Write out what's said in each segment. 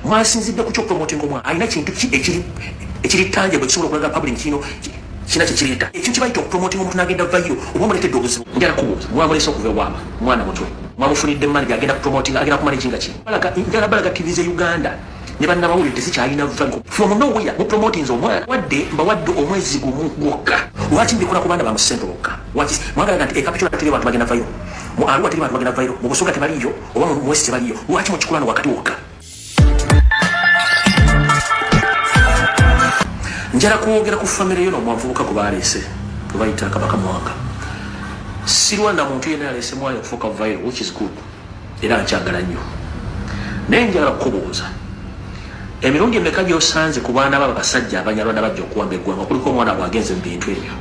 mwasinzidde ku kyo promoting omwana alina kintu ekiri tangible kisobola okulaga public kino kina kyekireta ekyo kibayita okupromoting omuntu n'agenda vayo oba muletedde obuzibu njala kubuuza mwamulese okuva ewama mwana muto mwamufunidde manager agenda kupromoting agenda kumanaginga ki njala balaga TV ze Uganda ne bannamawulire tezikyalina vayo from nowhere mu promoting omwana wadde mbawadde omwezi gumu gwokka lwaki mbikola ku baana ba mu central bokka lwaki mwagalaga nti ekapitula teri bantu bagenda vayo mu Arua teri bantu bagenda vayo mu Busoga tebaliyo oba mu West tebaliyo lwaki mu Kikulano wakati wokka njala kwogera ku family yo n'omwavubuka ku Alese tubayita Kabaka Mwanga sirwana muntu yenna Alese mwayo okufuuka viral which is good era nkyagala nnyo naye njagala kukubuuza emirundi emeka gy'osanze ku baana b'abasajja abanyalwanda bajja okuwamba eggwanga kuliko omwana bw'agenze mu bintu ebyo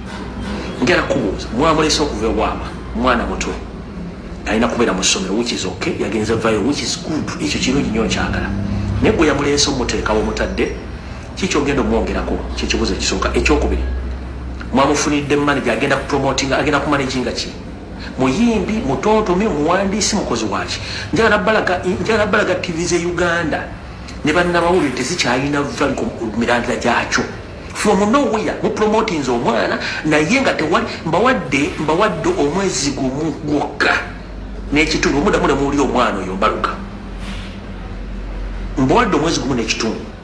njagala kukubuuza mwamulese okuva ewama mwana muto alina kubeera mu ssomero which is okay yagenze viral which is good ekyo kirungi nnyo nkyagala naye gwe yamulese omuteekawo omutadde kiki ogenda omwongerako kyekibuuzo ekisooka ekyokubiri mwamufunidde manager agenda kupromoting agenda kumanaginga ki muyimbi mutontomi muwandiisi mukozi waki njagala balaga TV ze Uganda ne bannamawulire tezikyalina valiko mirandira gyakyo from nowhere mu promoting omwana naye nga tewali mbawadde omwezi gumu gwokka n'ekitundu omudamule muwulire omwana oyo mbaluka mbawadde omwezi gumu n'ekitundu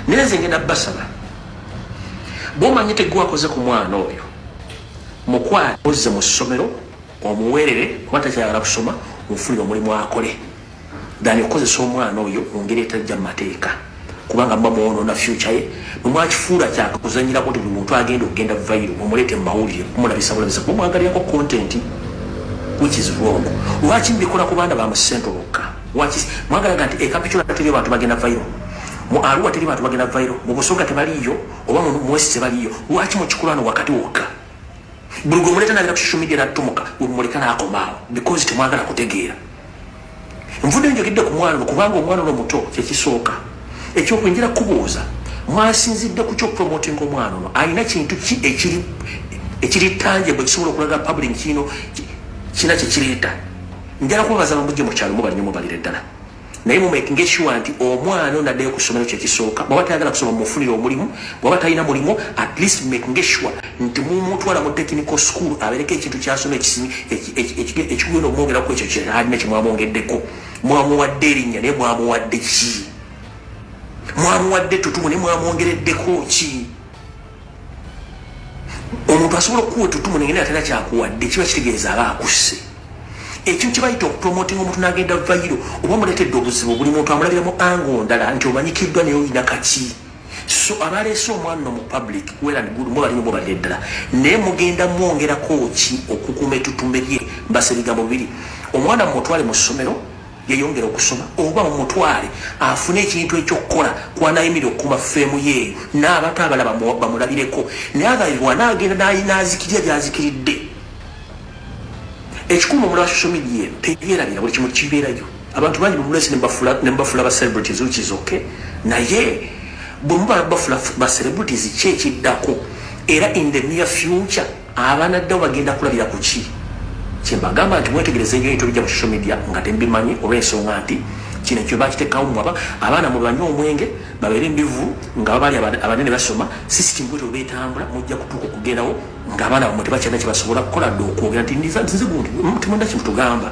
neze ngenda basaba bomanyi tegwakoze ku mwana oyo mukwala ozze mu ssomero omuwerere kuba takyayagala kusoma omufunire omulimu akole dani okozesa omwana oyo mu ngeri etajja mu mateeka kubanga mba muwonoona future ye bwemwakifuula kyakuzanyirako nti buli muntu agenda okugenda vairo omuleete mu mawulire kumulabisabulabisa bwemwagalirako content which is wrong lwaki mbikola ku baana ba mu central bokka mwagalaga nti ekapitula teri bantu bagenda vairo mu Arua teri bantu bagenda vairo mu Busoga tebaliyo oba mu West tebaliyo lwaki mu Kikulano wakati wokka buli gwe muleeta n'agenda ku social media n'atumuka muleka n'akomaawo because temwagala kutegeera nvudde njogedde ku mwana kubanga omwana ono muto kyekisooka ekyokwingira kubuuza mwasinzidde ku kyopromoting omwana ono alina kintu ki ekiri tangible kisobola okulaga public kino kina kyekireeta njala kubabaza bamujje mu kyalo mubalinyo mubalire ddala naye mu making sure nti omwana ono addeyo ku ssomero kyekisooka bwaba tayagala kusoma mufunire omulimu bwaba talina mulimu at least making sure nti mumutwala mu technical school abereko ekintu kyasoma ekigenda omwongerako ekyo kyalina kyemwamwongeddeko mwamuwadde erinnya naye mwamuwadde ki mwamuwadde tutumu naye mwamwongereddeko ki omuntu asobola okuwa etutumu naye atera kyakuwadde kiba kitegeeza aba akusse ekyo kibayita okupromoting omuntu n'agenda vairo oba muleetedde obuzibu buli muntu amulabira mu ango ndala nti omanyikiddwa naye olina kaki so abaleese omwana no mu public mubalina mubalire ddala naye mugenda mwongerako ki okukuuma etutume lye mbasa ebigambo bibiri omwana mumutwale mu ssomero yeyongera okusoma oba mumutwale afune ekintu ekyokukola kwanayimirira okukuuma feemu yeeyo n'abato abalaba bamulabireko naye abalirwa n'agenda n'azikirira byazikiridde ekikulu omulala wa social media tebyerabira buli kimu kibeerayo abantu bangi bumulesi nembafula ba celebrities which is okay naye bwemuba bafula ba celebrities kyekiddako era in the near future abaana ddawo bagenda kulabira ku ki kyembagamba nti mwetegereze nnyo ebintu bijja mu social media nga tembimanyi olw'ensonga nti kino ekyo bakiteekawo mwaba abaana mubanywa omwenge babeere embivu nga babaali abanene basoma system bwetyo betambula mujja kutuuka okugendawo ng'abaana bamwe tebakyalina kye basobola kukola dde okwogera nti nze gundi temwenda kintu tugamba